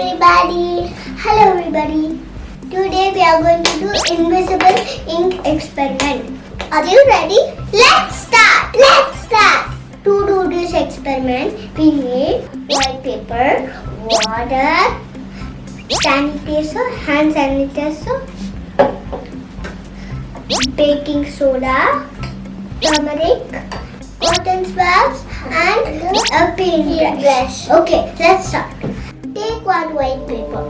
everybody. Hello everybody. Today we are going to do invisible ink experiment. Are you ready? Let's start. To do this experiment, we need white paper, water, sanitizer, hand sanitizer, baking soda, turmeric, cotton swabs, and a paintbrush. Okay, let's start. Take one white paper.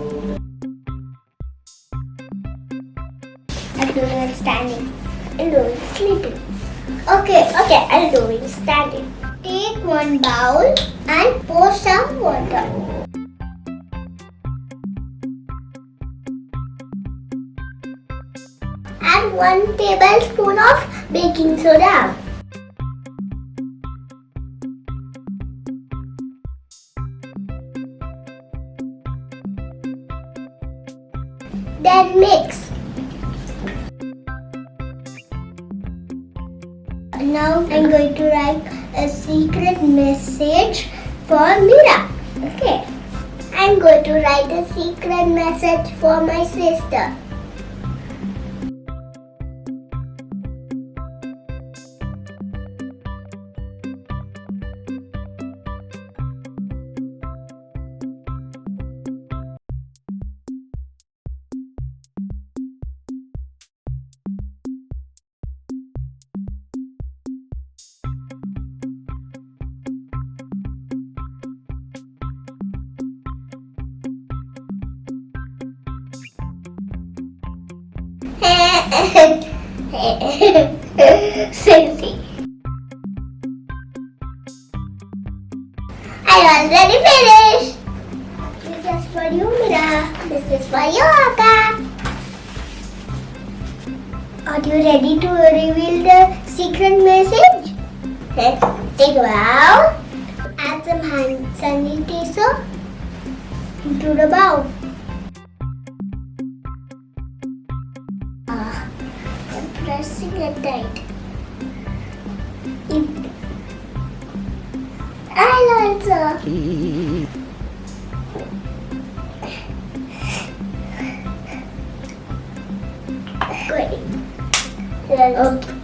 I'm doing it standing. I'm doing it sleeping. Okay, I'll do it standing. Take one bowl and pour some water. Add 1 tablespoon of baking soda. Then mix. Now I'm going to write a secret message for Mira. Okay. I'm going to write a secret message for my sister. Silly. I already finished. This is for you, Mira. This is for you, Akka. Are you ready to reveal the secret message? Take a bowl. Add some hand sanitizer into the bowl. Pressing it tight. I'll also. Good. Okay.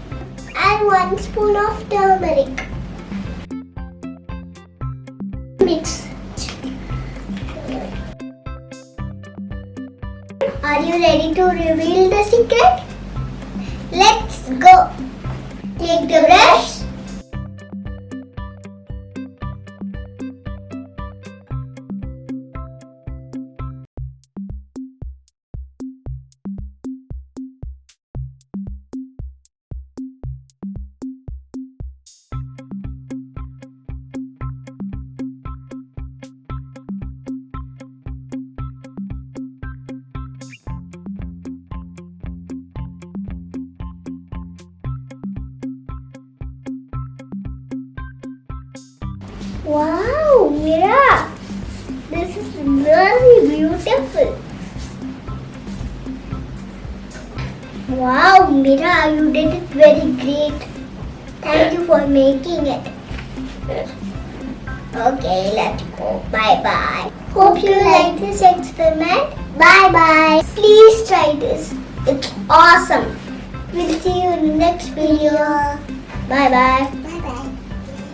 Add 1 spoon of turmeric. Mix. Are you ready to reveal the secret? Let's go. Take the brush. Wow, Mira, this is really beautiful. Wow, Mira, you did it very great. Thank you for making it. Okay, let's go. Bye-bye. Hope you like this experiment. Bye-bye. Please try this. It's awesome. We'll see you in the next video. Bye-bye.